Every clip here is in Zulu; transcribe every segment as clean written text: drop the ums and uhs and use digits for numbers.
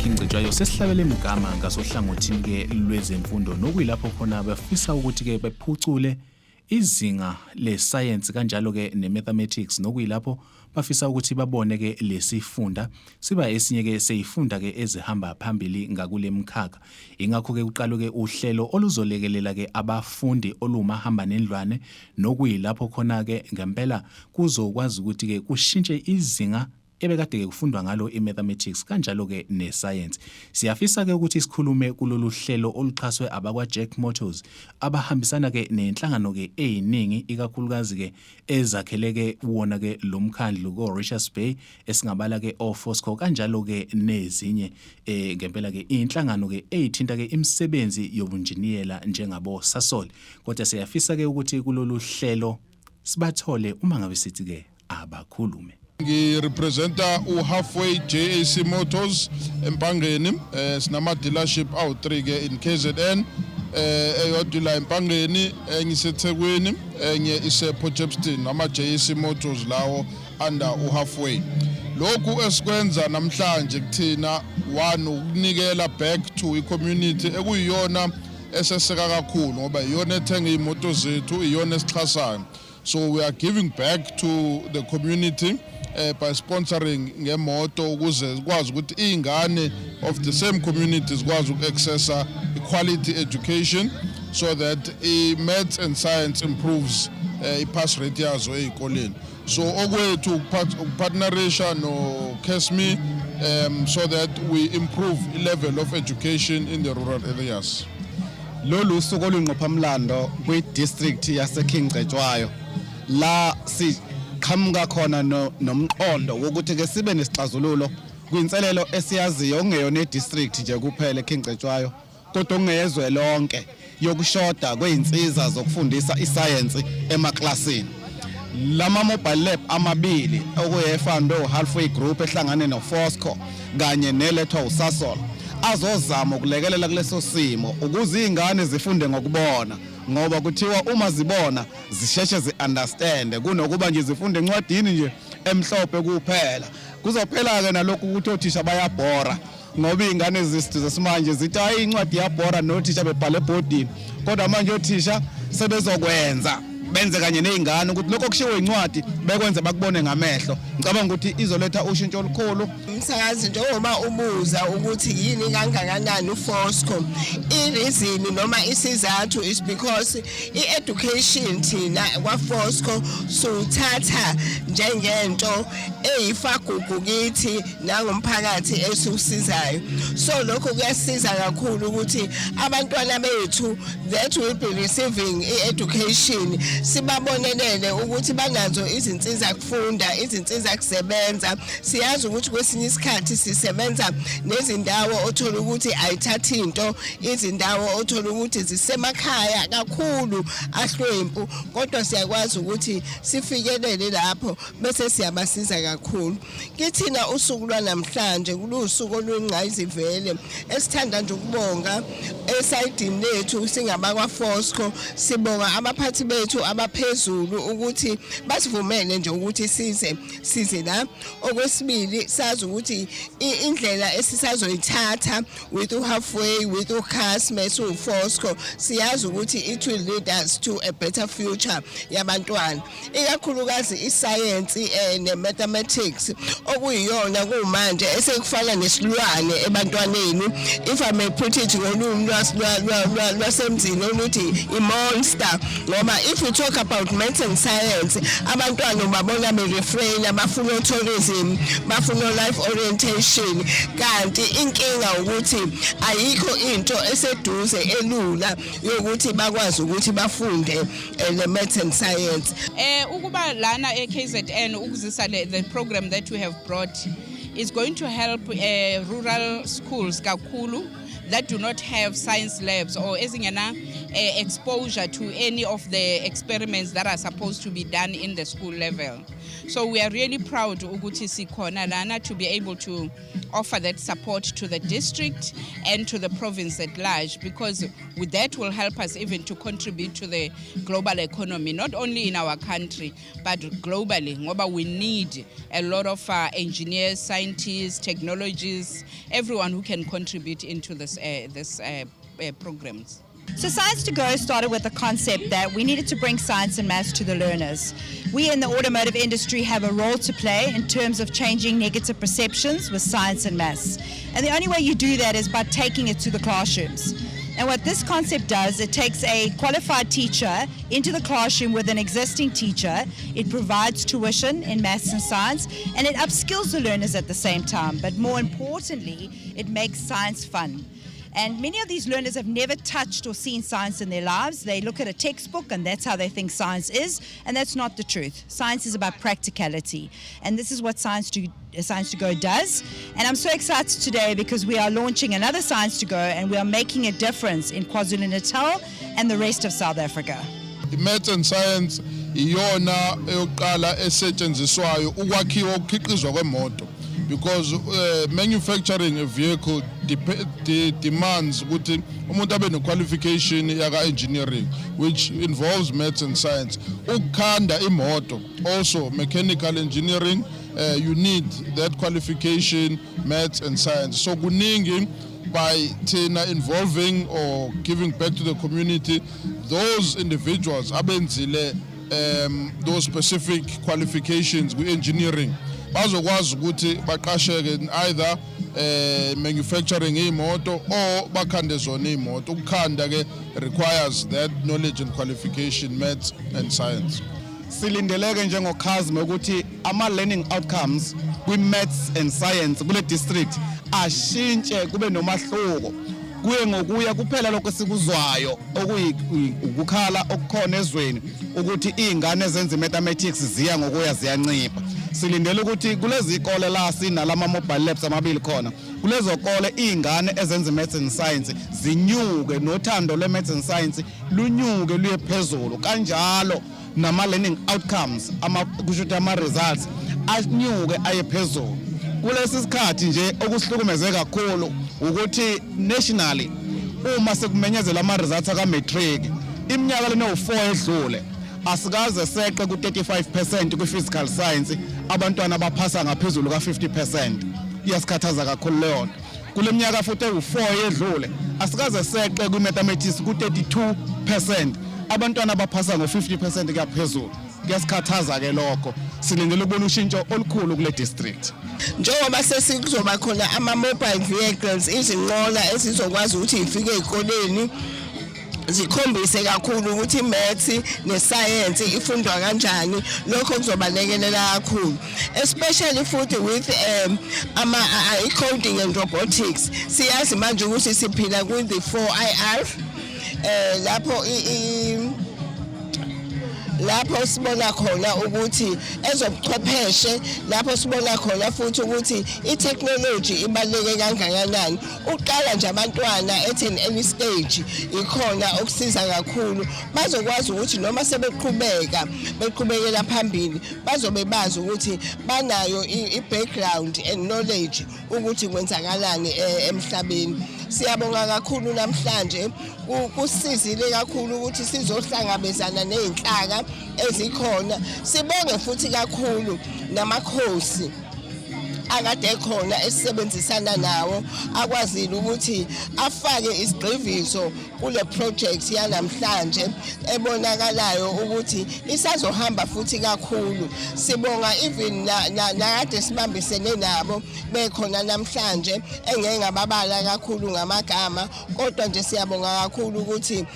Kingcetshwayo sesihlabele imigama ngasohlangothini ke lwezemfundo nokuyilapho khona bafisa ukuthi ke bephucule izinga lescience kanjalo ke nemathematics nokuyilapho bafisa ukuthi babone ke lesifunda siba esinye ke seyifunda ke ezihamba phambili ngakule mkhakha. Ingakho ke uqalo ke uhlelo oluzolekelela ke abafundi olumahamba nendlwane nokuyilapho khona ke ngempela kuzokwazi ukuthi ke kushintshe izinga ebekade ke kufundwa ngalo imathematics kanjalo ke nescience. Siyafisa ke ukuthi sikhulume kulolu hlelo oluxhaswe abakwa Jack Motors abahambisana ke nenhlangano ke eziningi ikakhulukazi ke ezakheleke wona ke lomkhandlu ko Richards Bay esingabala ke oFosco kanjalo ke nezinye ngempela ke inhlangano ke ezithinta ke imisebenzi yobunjiniyela njengabo Sasol. Kodwa siyafisa ke ukuthi kulolu hlelo sibathole uma ngabe sithi ke abakhulume. Ngirepresenta uHalfway JAC Motors eMpangeni sinama dealership awu3 ke in KZN eyodwa la eMpangeni enye iseThekwini enye ise Potchefstroom ama JAC Motors lawo under uHalfway. Lokhu esikwenza namhlanje kuthina one ukunikela back to icommunity ekuyiyona eseseka kakhulu ngoba iyona ethenga imoto zethu iyona esixhasayo. So we are giving back to the community by sponsoring ngemoto ukuze sikwazi ukuthi izingane of the same community zikwazi ukuaccessa quality education so that maths and science improves pass rate yazo ezikoleni. So okwethu ukupartnerisha no KESME so that we improve the level of education in the rural areas. Lolu suku olunqophamlando kwi district yase Kingcetshwayo la siqhamuka khona nomqondo wokuthi ke sibe nesixazululo kwinselelo esiyaziyo ongeyona district nje kuphela eKingcetshwayo kodwa ongeyezwe lonke yokushoda kweinsiza zokufundisa iscience emaklasini. Lama mobile lab amabili okuyefando Halfway Group ehlangane noFosco kanye nelethwa uSasol azozama ukulekelela kuleso simo ukuze izingane zifunde ngokubona ngoba kuthiwa uma zibona zisheshe ziunderstand kunokuba nje zifunde encwadini nje emhlophe kuphela. Kuzophela ke nalokho ukuthi othisha bayabhora ngoba izingane zesimanje zithi hayi incwadi yabhora nothisha bebhale ebhodini kodwa manje othisha sebezokwenza benze kanye nezingane ukuthi lokho kushiwo incwadi bekwenze bakubone ngamehlo. Ngicabanga ukuthi izoletha ushintsho olukhulu. Umsakazi njengoba ubuza ukuthi yini kangakanani uFosco, ireason noma isizathu is because i-education thina kwaFosco suthatha njengento eyifagugu kithi nangomphakathi esusizayo. So lokho kuyasiza kakhulu ukuthi abantwana bethu that will be receiving i-education sibabonelele ukuthi banazo izinsiza kufunda izinsiza kusebenza. Siyazi ukuthi kwesinye isikhathi sisebenza nezindawo othola ukuthi ayithatha into, izindawo othola ukuthi zisemakhaya kakhulu ahlwempu kodwa siyakwazi ukuthi sifikelele lapho bese siyabasiza kakhulu. Kithina usuku lwanamhlanje kulusuku olungqayizivele esithanda nje ukubonga esayidini lethu singabakwa Fosco sibonga abaphathi bethu abaphezulu ukuthi basivumele nje ukuthi size la. Okwesibili sazi ukuthi indlela esisazoyithatha with uHalfway with uKESME uFosco siyazi ukuthi it will lead us to a better future yabantwana ikakhulukazi iscience nemathematics okuyiyona kumanje esekufana nesilwane ebantwaneni. If I may put it ngolimi lwasemzini oluthi imonster ngoba if you talk about maths and science abantwana babona be-refrain abafuna tourism bafuna life orientation kanti inkinga ukuthi ayikho into eseduze elula yokuthi bakwazi ukuthi bafunde le maths and science. Ukuba lana eKZN ukuzisa the program that we have brought is going to help rural schools kakhulu that do not have science labs or ezingena exposure to any of the experiments that are supposed to be done in the school level. So we are really proud ukuthi sikhona lana to be able to offer that support to the district and to the province at large, because with that will help us even to contribute to the global economy, not only in our country but globally, ngoba we need a lot of engineers, scientists, technologists, everyone who can contribute into this programs. So Science to Go started with the concept that we needed to bring science and maths to the learners. We in the automotive industry have a role to play in terms of changing negative perceptions with science and maths. And the only way you do that is by taking it to the classrooms. And what this concept does, it takes a qualified teacher into the classroom with an existing teacher. It provides tuition in maths and science, and it upskills the learners at the same time. But more importantly, it makes science fun. And many of these learners have never touched or seen science in their lives. They look at a textbook and that's how they think science is, and that's not the truth. Science is about practicality, and this is what Science to Go does. And I'm so excited today because we are launching another Science to Go, and we are making a difference in KwaZulu-Natal and the rest of South Africa. Maths and science iyona eyoqala esetshenziswayo ukwakhiwa ukukhiqizwa kwemoto, because manufacturing a vehicle demands ukuthi umuntu abe ne-qualification yaka-engineering, which involves maths and science. Ukukhanda imoto, also mechanical engineering, you need that qualification, maths and science. So kuningi by thina involving or giving back to the community those individuals abenzile those specific qualifications with-engineering, bazokwazi ukuthi baqasheke in either manufacturing imoto or bakhande zona imoto. Ukukhanda ke requires that knowledge and qualification, maths and science. Silindeleke njengokhazime ukuthi ama learning outcomes kwi maths and science kule district ashintshe kube nomahluko, kuye ngokuya kuphela lokho sikuzwayo okuyikukhala okukhona ezweni ukuthi izingane ezenza mathematics ziya ngokuya ziyancipha. Silindele ukuthi kulezi ikole la sinalama mobile labs amabili khona, kulezo kole izingane ezenza maths and science zinyuke, nothando lwe maths and science lunyuke luye phezulu, kanjalo nama learning outcomes kusho ukuthi ama results anyuke aye phezulu. Kulesi sikhathi nje okusihlukumeze kakhulu ukuthi nationally uma sekumenyezela ama results aka matric iminyaka lena u4 edlule asikaze seqe ku 35% kwi physical science, abantwana abaphasa ngaphezulu ka 50%. Iyasikhathaza kakhulu leyo. Kule minyaka futhi u4 edlule asikaze seqe ku mathematics ku 32%, abantwana abaphasa ngo 50% kuyaphezulu. Kuyasikhathaza ke lokho. Silindele ukubona ushintsho olukhulu kule district. Njengoba sesikuzoba khona ama mobile vehicles, izinqola ezizokwazi ukuthi ifike ezikoleni zikhombise kakhulu ukuthi maths nescience ifundwa kanjani, lokho kuzobalekelela kakhulu, especially futhi with coding and robotics. Siyazi manje ukuthi siphila ku the 4IR, lapho sibona khona ukuthi ezobuchwepheshe, lapho sibona khona futhi ukuthi i-technology ibaluleke kangakanani. Uqala nje abantwana at an early stage ikhona okusiza kakhulu, bazokwazi ukuthi noma beqhubekela phambili bazobe bazi ukuthi banayo i-background and knowledge ukuthi kwenzakalani emhlabeni. Siyabonga kakhulu namhlanje, kusizile kakhulu ukuthi sizohlangabezana nezinhlaka ezikhona. Sibonge futhi kakhulu namakhosi akade khona esebenzisana nawo, akwazile ukuthi afake isigqiviso kule project yanamhlanje ebonakalayo ukuthi isazohamba futhi kakhulu. Sibonga even nakade sibambisene nabo bekhona namhlanje, engeke ngababala kakhulu ngamagama, kodwa nje siyabonga kakhulu ukuthi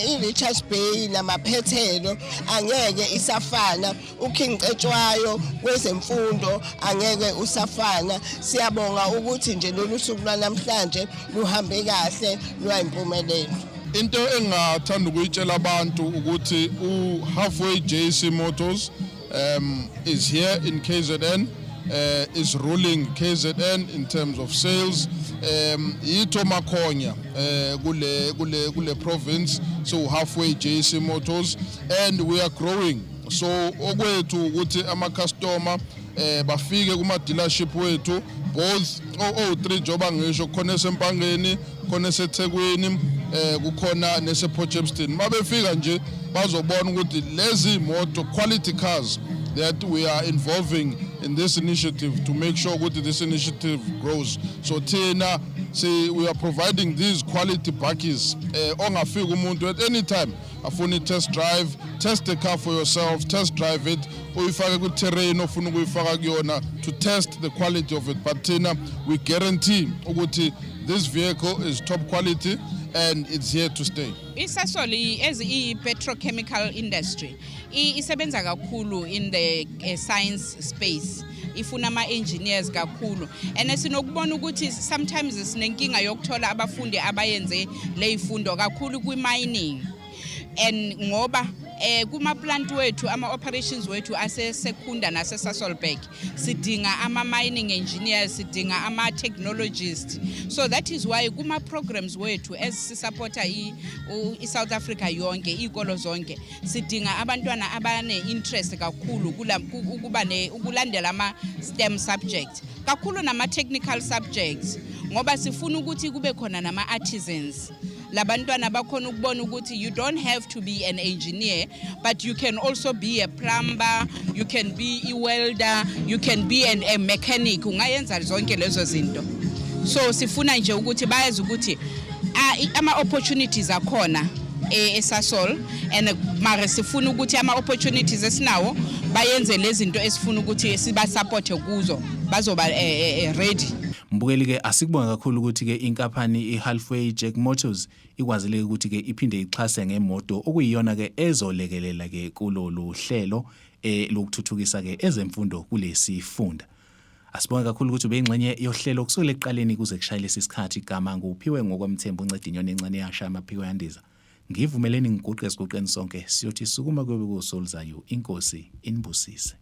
i-Richards Bay namaphethelo angeke isafana, ukhincetshwayo kwezemfundo angeke usafana. Siyabonga ukuthi nje lolu suku lwanamhlanje luhambe kahle, lwayimpumelelo. Into engathanda ukuyitshela abantu ukuthi u-Halfway JSC Motors is here in KZN, is ruling KZN in terms of sales. Yitho Makhonya kule province, so Halfway JSC Motors, and we are growing. so okwethu ukuthi ama customer bafike kuma dealership wethu both o3 joba ngisho khona eSempangeni khona eseThekwini kukhona nesePortshepstone mabefika nje bazobona ukuthi lezi moto quality cars that we are involving in this initiative to make sure that this initiative grows. So Tina, we are providing these quality bakkies ongafika umuntu at any time afuna test drive, test the car for yourself, test drive it, uyifaka ku terrain ofuna ukuyifaka kuyona to test the quality of it. But Tina, we guarantee ukuthi this vehicle is top quality and it's here to stay. Isasol as a petrochemical industry isebenza kakhulu in the science space ifuna ama engineers kakhulu and sinokubona ukuthi sometimes sinenkinga yokuthola abafundi abayenze lezifundo kakhulu kwi mining and ngoba kuma plant wethu ama operations wethu ase Secunda nase Sasolburg sidinga ama mining engineers sidinga ama technologists so that is why kuma programs wethu as supporta i South Africa yonke ikolo zonke sidinga abantwana abane interest kakhulu ukulandela ama STEM subjects kakhulu nama technical subjects ngoba sifuna ukuthi kube khona nama artisans labantwana bakhona ukubona ukuthi you don't have to be an engineer but you can also be a plumber, you can be a welder, you can be a mechanic ungayenza zonke lezo zinto so sifuna nje ukuthi bayazi ukuthi ama opportunities akhona eSasol and mara sifuna ukuthi ama opportunities esinawo bayenze lezi zinto esifuna ukuthi siba support kuzo bazoba ready. Mbukeli ke asikubonga kakhulu ukuthi ke inkampani iHalfway Jack Motors ikwazile ukuthi ke iphinde ixhase ngemoto okuyiyona ke ezolekelela ke kulolu hlelo lokuthuthukisa ke ezemfundo kulesifunda. Asibonga kakhulu ukuthi ubeyingxenye yohlelo kusukela eqaleni kuze kushayile isikhathi igama nguphiwe ngokwamthembu uNcedinyoni encane yasha amaphiko yandiza. Ngivumeleni ngiguqe esigoqeni sonke siyothi sukuma kwebe kuSolzayo inkosi inibusise.